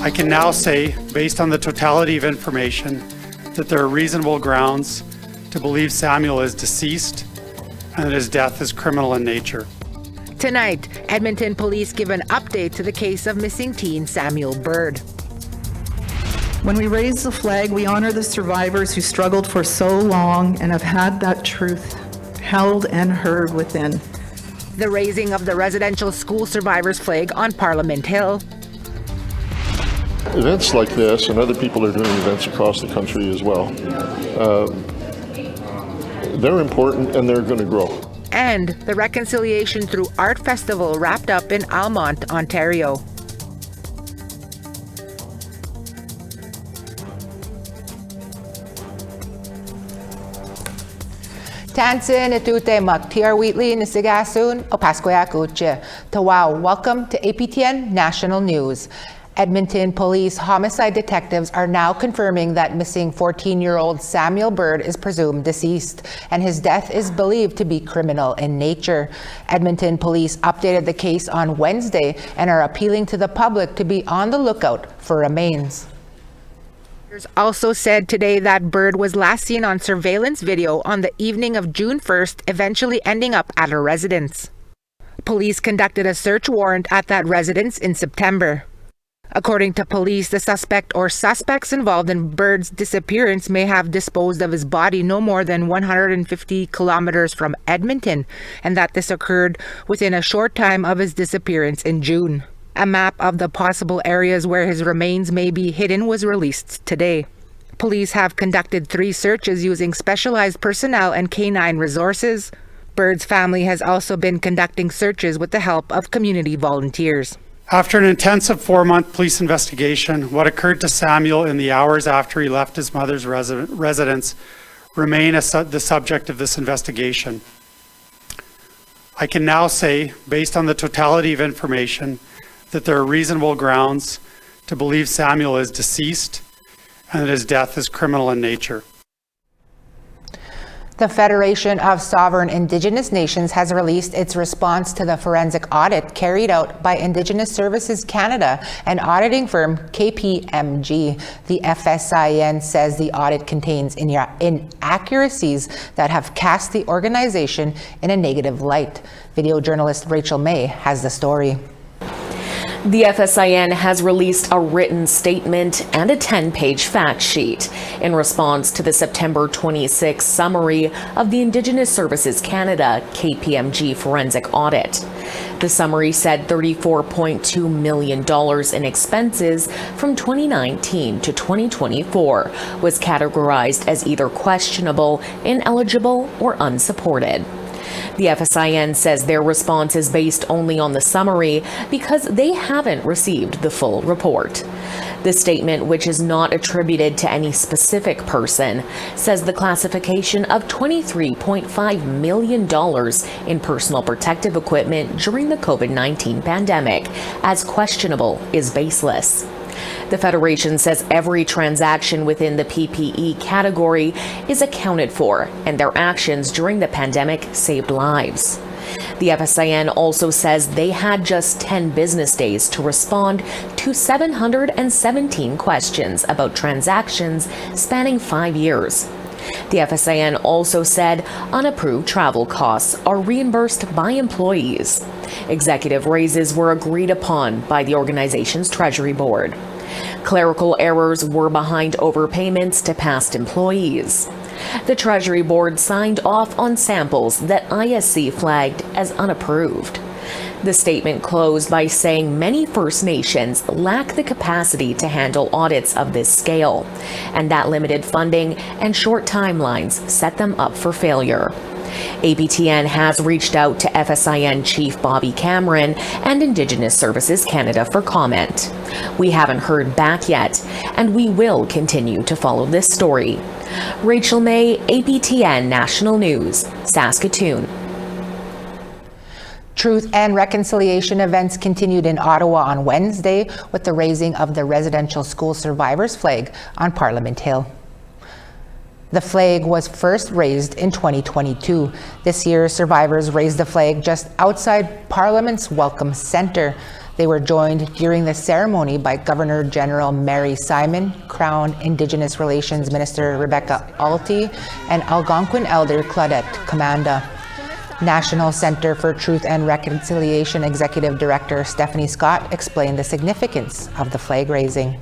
I can now say, based on the totality of information, that there are reasonable grounds to believe Samuel is deceased and that his death is criminal in nature. Tonight, Edmonton police give an update to the case of missing teen Samuel Bird. When we raise the flag, we honor the survivors who struggled for so long and have had that truth held and heard within. The raising of the residential school survivors flag on Parliament Hill. Events like this, and other people are doing events across the country as well, they're important and they're going to grow. And the Reconciliation Through Art Festival wrapped up in Almonte, Ontario. Tansin itute magtiar Wheatley nisigasun o Pasquayakuche. Tawau, welcome to APTN National News. Edmonton police homicide detectives are now confirming that missing 14-year-old Samuel Bird is presumed deceased, and his death is believed to be criminal in nature. Edmonton police updated the case on Wednesday and are appealing to the public to be on the lookout for remains. Also said today that Bird was last seen on surveillance video on the evening of June 1st, eventually ending up at a residence. Police conducted a search warrant at that residence in September. According to police, the suspect or suspects involved in Bird's disappearance may have disposed of his body no more than 150 kilometers from Edmonton, and that this occurred within a short time of his disappearance in June. A map of the possible areas where his remains may be hidden was released today. Police have conducted 3 searches using specialized personnel and canine resources. Bird's family has also been conducting searches with the help of community volunteers. After an intensive 4-month police investigation, what occurred to Samuel in the hours after he left his mother's residence remain the subject of this investigation. I can now say, based on the totality of information, that there are reasonable grounds to believe Samuel is deceased and that his death is criminal in nature. The Federation of Sovereign Indigenous Nations has released its response to the forensic audit carried out by Indigenous Services Canada and auditing firm KPMG. The FSIN says the audit contains inaccuracies that have cast the organization in a negative light. Video journalist Rachel May has the story. The FSIN has released a written statement and a 10-page fact sheet in response to the September 26 summary of the Indigenous Services Canada KPMG forensic audit. The summary said $34.2 million in expenses from 2019 to 2024 was categorized as either questionable, ineligible, or unsupported. The FSIN says their response is based only on the summary because they haven't received the full report. The statement, which is not attributed to any specific person, says the classification of $23.5 million in personal protective equipment during the COVID-19 pandemic as questionable is baseless. The Federation says every transaction within the PPE category is accounted for, and their actions during the pandemic saved lives. The FSIN also says they had just 10 business days to respond to 717 questions about transactions spanning 5 years. The FSIN also said unapproved travel costs are reimbursed by employees. Executive raises were agreed upon by the organization's Treasury Board. Clerical errors were behind overpayments to past employees. The Treasury Board signed off on samples that ISC flagged as unapproved. The statement closed by saying many First Nations lack the capacity to handle audits of this scale, and that limited funding and short timelines set them up for failure. APTN has reached out to FSIN Chief Bobby Cameron and Indigenous Services Canada for comment. We haven't heard back yet, and we will continue to follow this story. Rachel May, APTN National News, Saskatoon. Truth and reconciliation events continued in Ottawa on Wednesday with the raising of the residential school survivors flag on Parliament Hill. The flag was first raised in 2022. This year, survivors raised the flag just outside Parliament's Welcome Centre. They were joined during the ceremony by Governor General Mary Simon, Crown Indigenous Relations Minister Rebecca Alty, and Algonquin Elder Claudette Commanda. National Center for Truth and Reconciliation Executive Director Stephanie Scott explained the significance of the flag raising.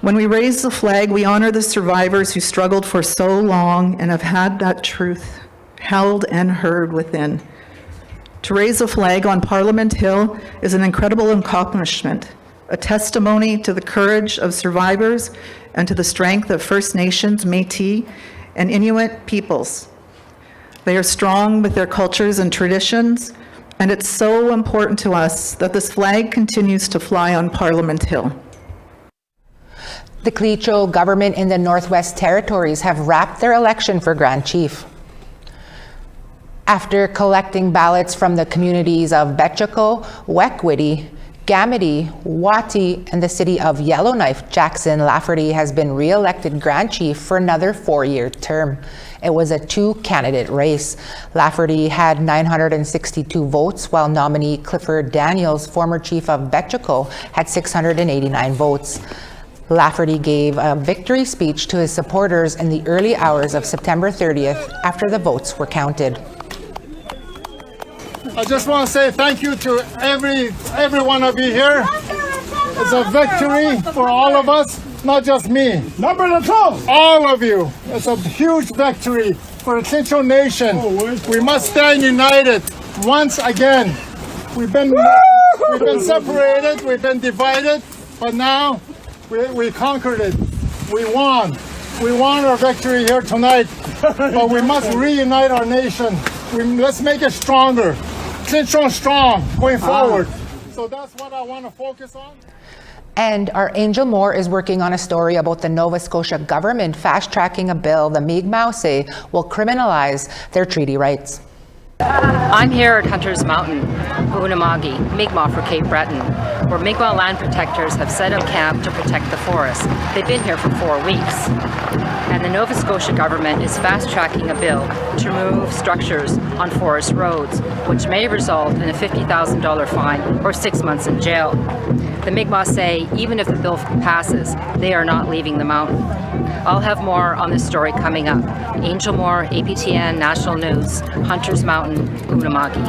When we raise the flag, we honor the survivors who struggled for so long and have had that truth held and heard within. To raise a flag on Parliament Hill is an incredible accomplishment, a testimony to the courage of survivors and to the strength of First Nations, Métis, and Inuit peoples. They are strong with their cultures and traditions, and it's so important to us that this flag continues to fly on Parliament Hill. The Tlicho government in the Northwest Territories have wrapped their election for Grand Chief. After collecting ballots from the communities of Betchako, Wekwitty, Gamity, Wati, and the city of Yellowknife, Jackson Lafferty has been re-elected Grand Chief for another 4-year term. It was a two-candidate race. Lafferty had 962 votes, while nominee Clifford Daniels, former chief of Betchako, had 689 votes. Lafferty gave a victory speech to his supporters in the early hours of September 30th after the votes were counted. I just want to say thank you to every one of you here. It's a victory for all of us, not just me. All of you. It's a huge victory for the Tlicho Nation. We must stand united once again. We've been separated, we've been divided, but now we conquered it. We won. We won our victory here tonight, but we must reunite our nation. Let's make it stronger. Tlicho strong going forward. So that's what I want to focus on. And our Angel Moore is working on a story about the Nova Scotia government fast-tracking a bill the Mi'kmaq say will criminalize their treaty rights. I'm here at Hunter's Mountain, Unamagi, Mi'kmaq for Cape Breton, where Mi'kmaq land protectors have set up camp to protect the forest. They've been here for 4 weeks. And the Nova Scotia government is fast-tracking a bill to remove structures on forest roads, which may result in a $50,000 fine or 6 months in jail. The Mi'kmaq say even if the bill passes, they are not leaving the mountain. I'll have more on this story coming up. Angel Moore, APTN National News, Hunter's Mountain, Unamagi.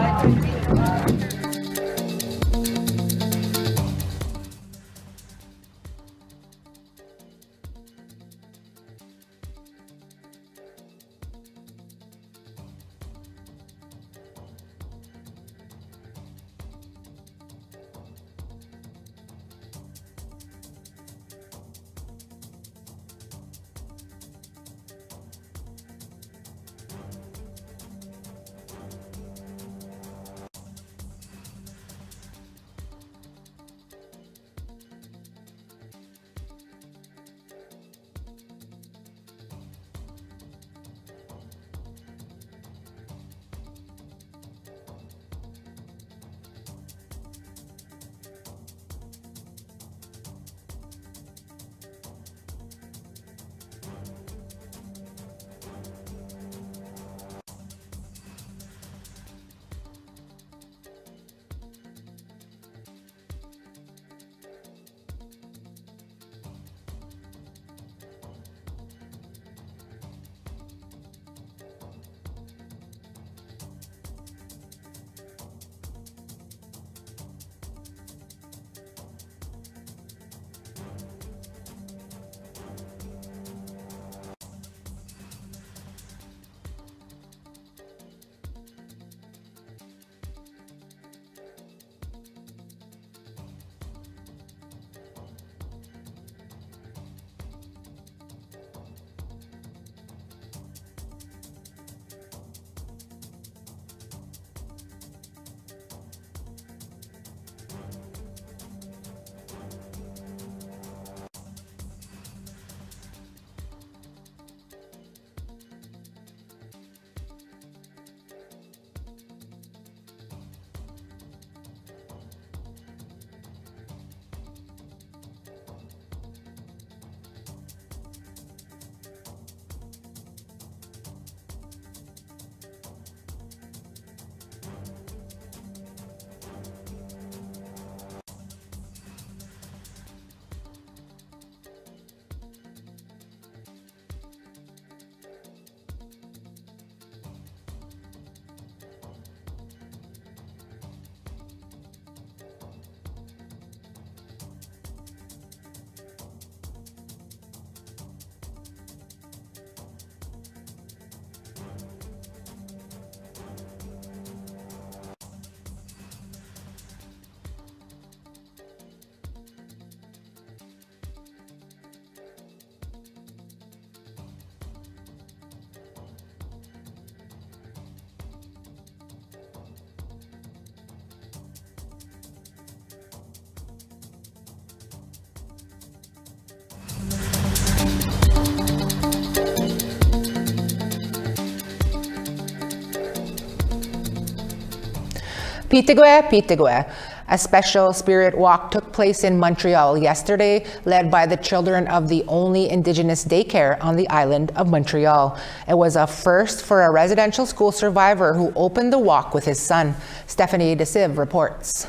Pitigwe, Pitigwe. A special spirit walk took place in Montreal yesterday, led by the children of the only Indigenous daycare on the island of Montreal. It was a first for a residential school survivor who opened the walk with his son. Stephanie DeSive reports.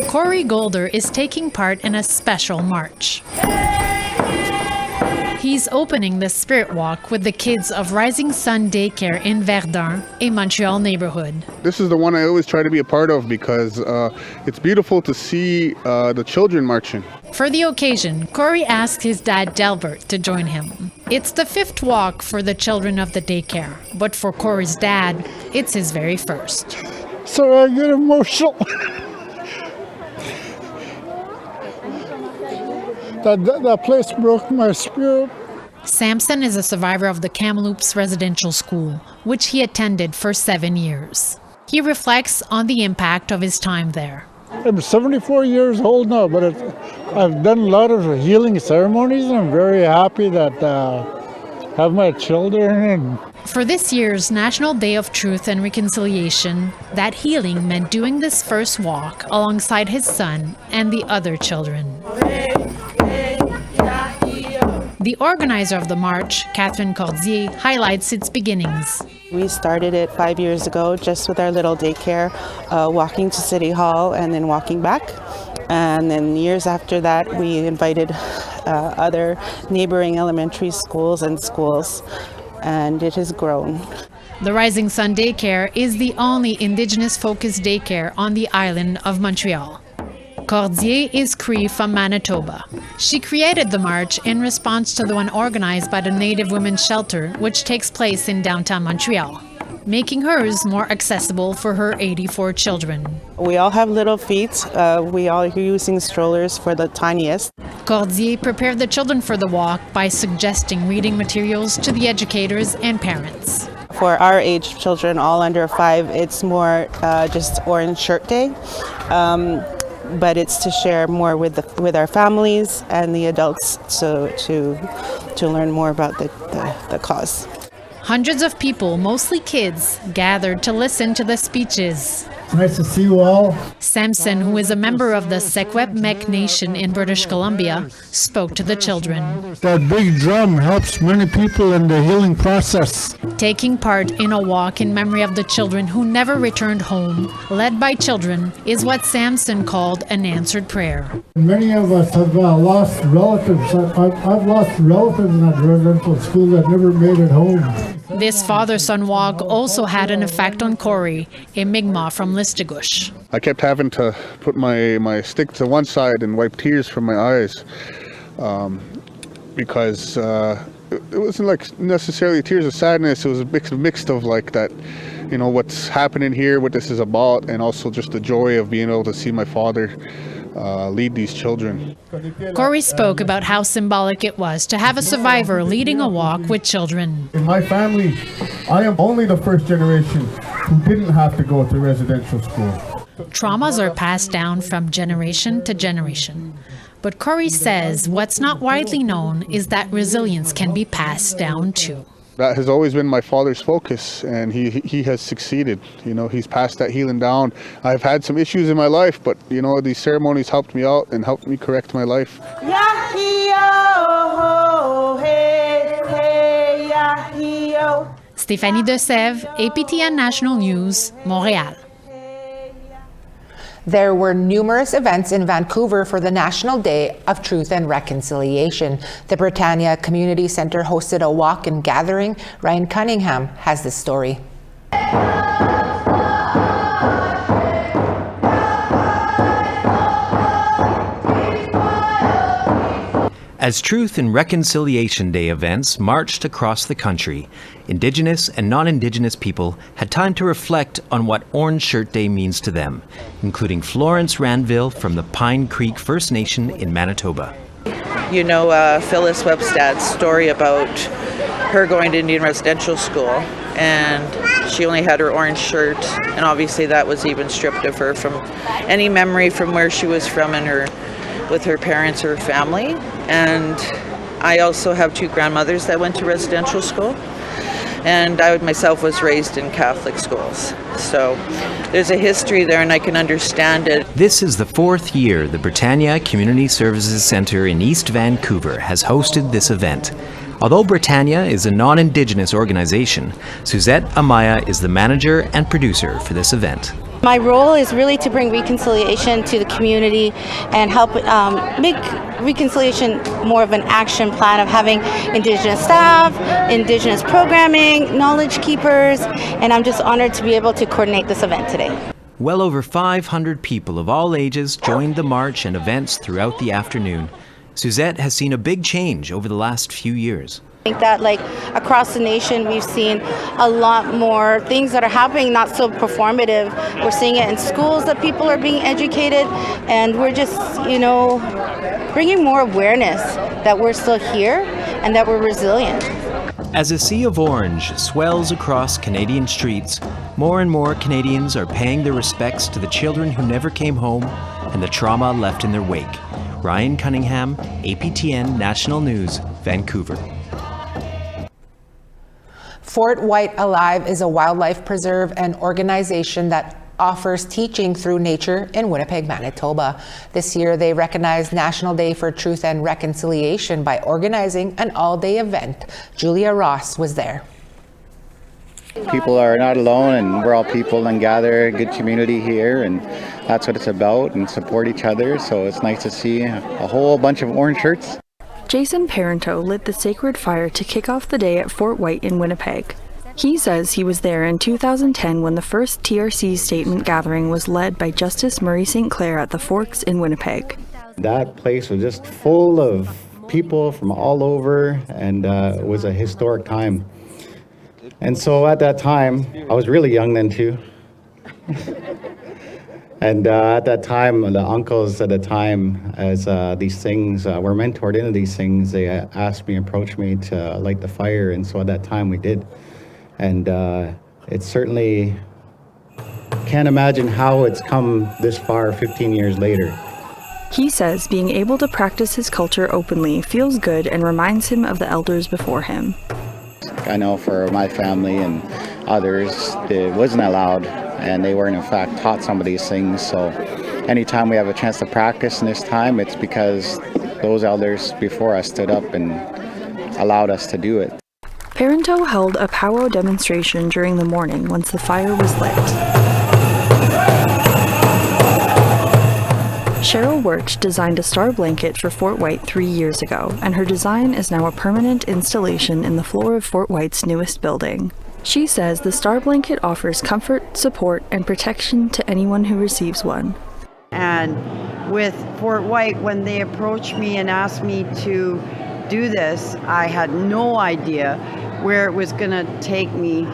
Corey Golder is taking part in a special march. He's opening the Spirit Walk with the kids of Rising Sun Daycare in Verdun, a Montreal neighborhood. This is the one I always try to be a part of because it's beautiful to see the children marching. For the occasion, Corey asked his dad Delbert to join him. It's the 5th walk for the children of the daycare, but for Corey's dad, it's his very first. So I get emotional. That place broke my spirit. Samson is a survivor of the Kamloops Residential School, which he attended for 7 years. He reflects on the impact of his time there. I'm 74 years old now, but I've done a lot of healing ceremonies, and I'm very happy that I have my children. For this year's National Day of Truth and Reconciliation, that healing meant doing this first walk alongside his son and the other children. The organizer of the march, Catherine Cordier, highlights its beginnings. We started it 5 years ago just with our little daycare, walking to City Hall and then walking back. And then years after that, we invited other neighboring elementary schools and schools, and it has grown. The Rising Sun Daycare is the only Indigenous-focused daycare on the island of Montreal. Cordier is Cree from Manitoba. She created the march in response to the one organized by the Native Women's Shelter, which takes place in downtown Montreal, making hers more accessible for her 84 children. We all have little feet. We all are using strollers for the tiniest. Cordier prepared the children for the walk by suggesting reading materials to the educators and parents. For our age children, all under 5, it's more just Orange Shirt Day. But it's to share more with our families and the adults to learn more about the cause. Hundreds of people, mostly kids, gathered to listen to the speeches. It's nice to see you all. Samson, who is a member of the Secwepemc Nation in British Columbia, spoke to the children. That big drum helps many people in the healing process. Taking part in a walk in memory of the children who never returned home, led by children, is what Samson called an answered prayer. Many of us have lost relatives. I've lost relatives in that residential school that never made it home. This father-son walk also had an effect on Corey, a Mi'kmaq from Listigush. I kept having to put my stick to one side and wipe tears from my eyes because it wasn't like necessarily tears of sadness. It was a mix of like that, you know, what's happening here, what this is about, and also just the joy of being able to see my father lead these children. Corey spoke about how symbolic it was to have a survivor leading a walk with children. In my family, I am only the first generation who didn't have to go to residential school. Traumas are passed down from generation to generation. But Corey says what's not widely known is that resilience can be passed down too. That has always been my father's focus, and he has succeeded. You know, he's passed that healing down. I've had some issues in my life, but you know, these ceremonies helped me out and helped me correct my life. Stéphanie Desève, APTN National News, Montreal. There were numerous events in Vancouver for the National Day of Truth and Reconciliation. The Britannia Community Centre hosted a walk and gathering. Ryan Cunningham has this story. As Truth and Reconciliation Day events marched across the country, Indigenous and non-Indigenous people had time to reflect on what Orange Shirt Day means to them, including Florence Ranville from the Pine Creek First Nation in Manitoba. You know Phyllis Webstad's story about her going to Indian residential school, and she only had her orange shirt, and obviously that was even stripped of her from any memory from where she was from and with her parents or her family. And I also have 2 grandmothers that went to residential school, And I myself was raised in Catholic schools. So there's a history there and I can understand it. This is the 4th year the Britannia Community Services Centre in East Vancouver has hosted this event. Although Britannia is a non-Indigenous organization, Suzette Amaya is the manager and producer for this event. My role is really to bring reconciliation to the community and help make reconciliation more of an action plan of having Indigenous staff, Indigenous programming, knowledge keepers, and I'm just honored to be able to coordinate this event today. Well over 500 people of all ages joined the march and events throughout the afternoon. Suzette has seen a big change over the last few years. I think that across the nation we've seen a lot more things that are happening, not so performative. We're seeing it in schools that people are being educated, and we're just, bringing more awareness that we're still here and that we're resilient. As a sea of orange swells across Canadian streets, more and more Canadians are paying their respects to the children who never came home and the trauma left in their wake. Ryan Cunningham, APTN National News, Vancouver. Fort White Alive is a wildlife preserve and organization that offers teaching through nature in Winnipeg, Manitoba. This year, they recognized National Day for Truth and Reconciliation by organizing an all-day event. Julia Ross was there. People are not alone, and we're all people and gather, good community here, and that's what it's about, and support each other. So it's nice to see a whole bunch of orange shirts. Jason Parento lit the sacred fire to kick off the day at Fort White in Winnipeg. He says he was there in 2010 when the first TRC statement gathering was led by Justice Murray St. Clair at the Forks in Winnipeg. That place was just full of people from all over, and it was a historic time. And so at that time, I was really young then too. And at that time, the uncles at the time, as these things were mentored into these things, they asked me, approached me to light the fire. And so at that time we did. And it certainly can't imagine how it's come this far 15 years later. He says being able to practice his culture openly feels good and reminds him of the elders before him. I know for my family and others, it wasn't allowed, and they weren't in fact taught some of these things. So anytime we have a chance to practice in this time, it's because those elders before us stood up and allowed us to do it. Parento held a powwow demonstration during the morning once the fire was lit. Cheryl Wirch designed a star blanket for Fort White 3 years ago, and her design is now a permanent installation in the floor of Fort White's newest building. She says the star blanket offers comfort, support, and protection to anyone who receives one. And with Fort White, when they approached me and asked me to do this, I had no idea where it was going to take me,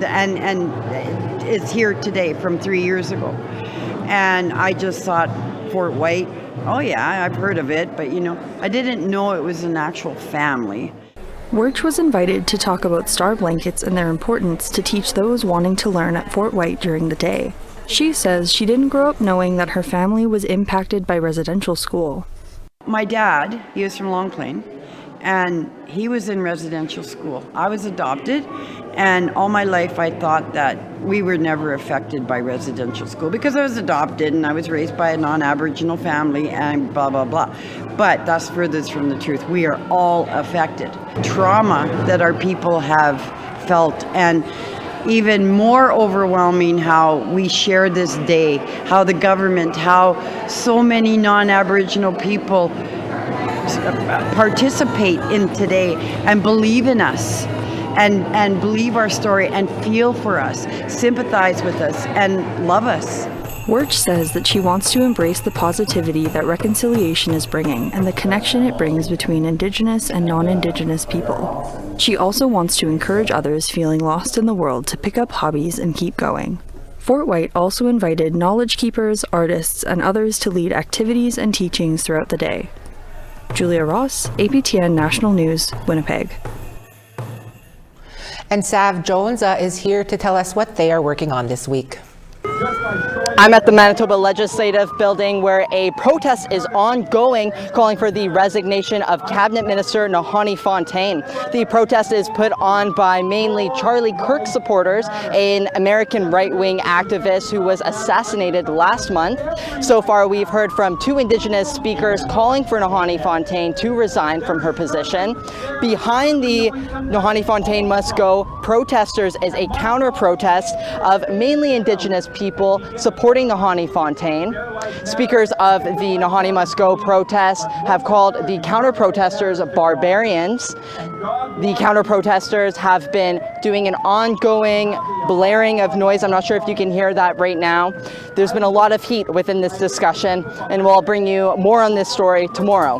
and it's here today from 3 years ago. And I just thought, Fort White, oh yeah, I've heard of it, but I didn't know it was an actual family. Wirch was invited to talk about star blankets and their importance to teach those wanting to learn at Fort White during the day. She says she didn't grow up knowing that her family was impacted by residential school. My dad, he was from Long Plain, and he was in residential school. I was adopted, and all my life I thought that we were never affected by residential school because I was adopted and I was raised by a non-Aboriginal family and blah, blah, blah. But that's furthest from the truth. We are all affected. Trauma that our people have felt, and even more overwhelming how we share this day, how the government, how so many non-Aboriginal people participate in today and believe in us and believe our story and feel for us, sympathize with us and love us. Wirch says that she wants to embrace the positivity that reconciliation is bringing and the connection it brings between Indigenous and non-Indigenous people. She also wants to encourage others feeling lost in the world to pick up hobbies and keep going. Fort White also invited knowledge keepers, artists, and others to lead activities and teachings throughout the day. Julia Ross, APTN National News, Winnipeg. And Sav Jones is here to tell us what they are working on this week. Just by showing I'm at the Manitoba Legislative Building where a protest is ongoing calling for the resignation of Cabinet Minister Nahanni Fontaine. The protest is put on by mainly Charlie Kirk supporters, an American right-wing activist who was assassinated last month. So far, we've heard from 2 Indigenous speakers calling for Nahanni Fontaine to resign from her position. Behind the Nahanni Fontaine must go protesters is a counter-protest of mainly Indigenous people supporting Nahanni Fontaine. Speakers of the Nahanni Must Go protest have called the counter-protesters barbarians. The counter-protesters have been doing an ongoing blaring of noise. I'm not sure if you can hear that right now. There's been a lot of heat within this discussion, and we'll bring you more on this story tomorrow.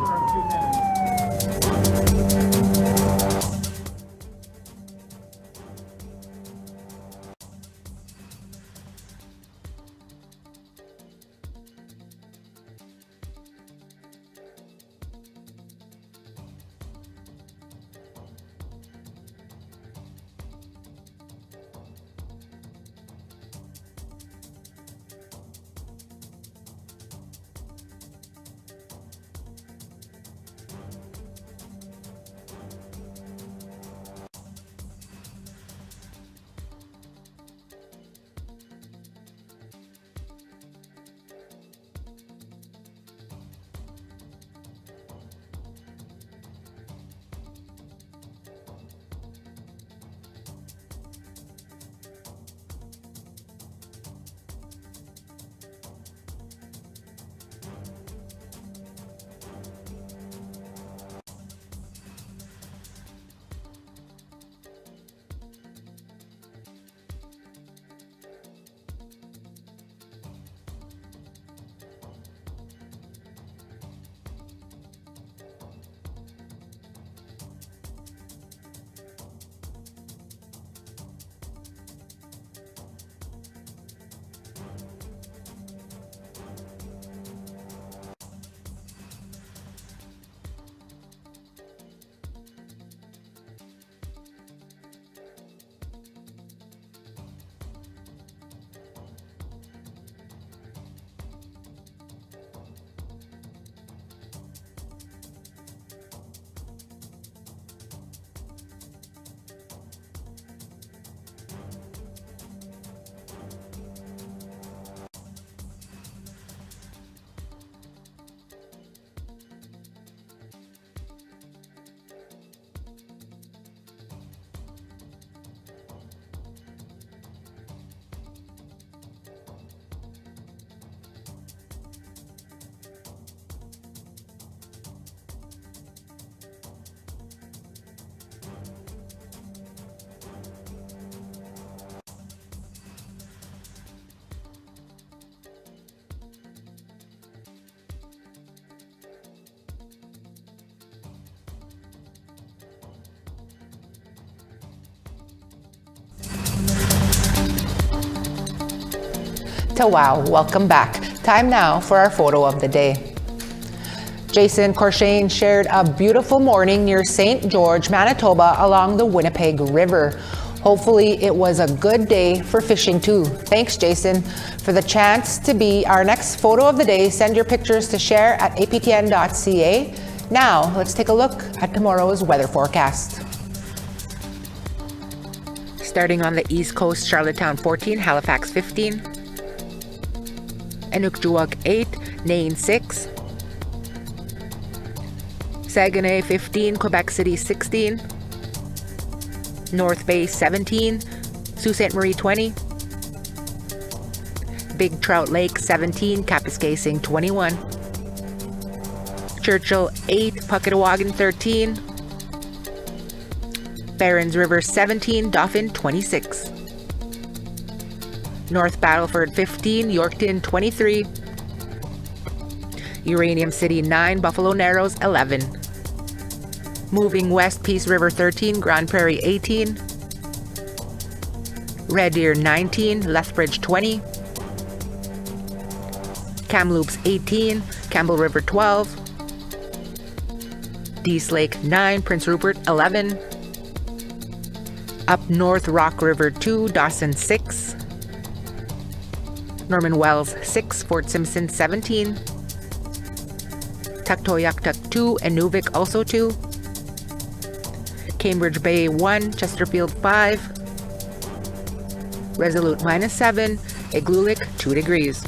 Wow, welcome back. Time now for our photo of the day. Jason Corshane shared a beautiful morning near St. George, Manitoba along the Winnipeg River. Hopefully it was a good day for fishing too. Thanks, Jason. For the chance to be our next photo of the day, send your pictures to share at aptn.ca. Now, let's take a look at tomorrow's weather forecast. Starting on the East Coast, Charlottetown 14, Halifax 15. Inukjuak 8, Nain 6, Saguenay 15, Quebec City 16, North Bay 17, Sault Ste. Marie 20, Big Trout Lake 17, Kapuskasing 21, Churchill 8, Puckatawagan 13, Barons River 17, Dauphin 26, North Battleford 15, Yorkton 23, Uranium City 9, Buffalo Narrows 11, moving west, Peace River 13, Grand Prairie 18, Red Deer 19, Lethbridge 20, Kamloops 18, Campbell River 12, Dease Lake 9, Prince Rupert 11, up north, Rock River 2, Dawson 6, Norman Wells 6, Fort Simpson 17, Tuktoyaktuk 2, and Nuvik also 2, Cambridge Bay 1, Chesterfield 5, Resolute -7, Igloolik 2 degrees.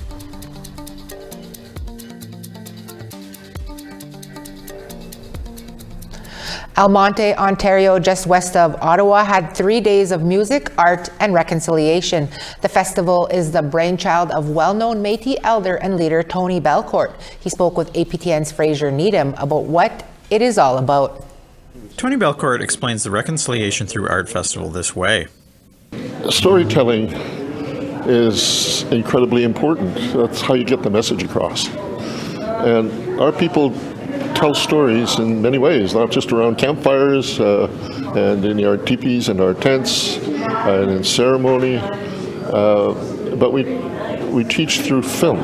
Almonte, Ontario, just west of Ottawa, had 3 days of music, art, and reconciliation. The festival is the brainchild of well-known Métis elder and leader Tony Belcourt. He spoke with APTN's Fraser Needham about what it is all about. Tony Belcourt explains the Reconciliation Through Art Festival this way. Storytelling is incredibly important. That's how you get the message across. And our people tell stories in many ways, not just around campfires and in our teepees and our tents and in ceremony, but we teach through film.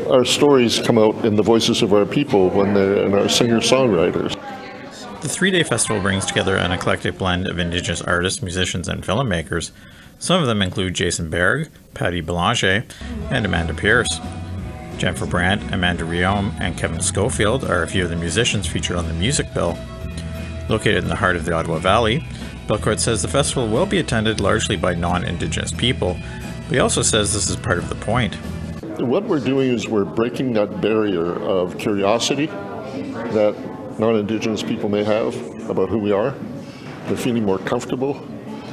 Our stories come out in the voices of our people and our singer-songwriters. The 3-day festival brings together an eclectic blend of Indigenous artists, musicians, and filmmakers. Some of them include Jason Berg, Patty Belanger, and Amanda Pierce. Jennifer Brandt, Amanda Riom, and Kevin Schofield are a few of the musicians featured on the music bill. Located in the heart of the Ottawa Valley, Belcourt says the festival will be attended largely by non-Indigenous people, but he also says this is part of the point. What we're doing is we're breaking that barrier of curiosity that non-Indigenous people may have about who we are. They're feeling more comfortable,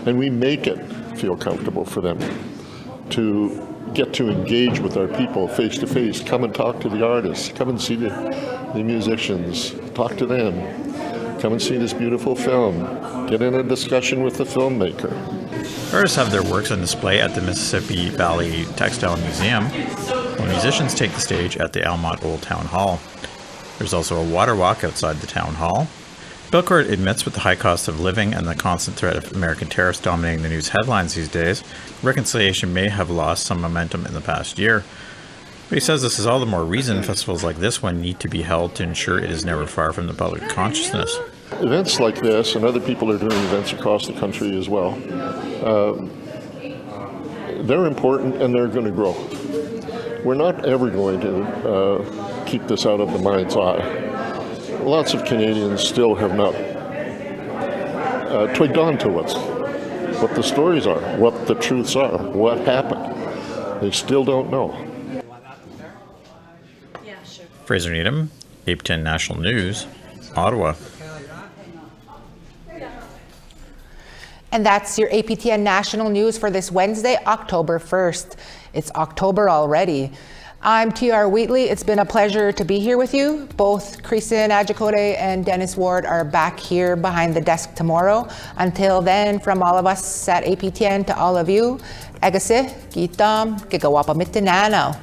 and we make it feel comfortable for them to get to engage with our people face to face. Come and talk to the artists, come and see the musicians, talk to them, come and see this beautiful film, get in a discussion with the filmmaker. Artists have their works on display at the Mississippi Valley Textile Museum, while musicians take the stage at the Almont Old Town Hall. There's also a water walk outside the town hall. Belcourt admits with the high cost of living and the constant threat of American tariffs dominating the news headlines these days, reconciliation may have lost some momentum in the past year. But he says this is all the more reason festivals like this one need to be held to ensure it is never far from the public consciousness. Events like this, and other people are doing events across the country as well, they're important and they're going to grow. We're not ever going to keep this out of the mind's eye. Lots of Canadians still have not twigged on to what the stories are, what the truths are, what happened. They still don't know. Fraser Needham, APTN National News, Ottawa. And that's your APTN National News for this Wednesday, October 1st. It's October already. I'm TR Wheatley. It's been a pleasure to be here with you. Both Creason Adjacote and Dennis Ward are back here behind the desk tomorrow. Until then, from all of us at APTN to all of you, Agase, Gitam, Gigawapa Mitinano.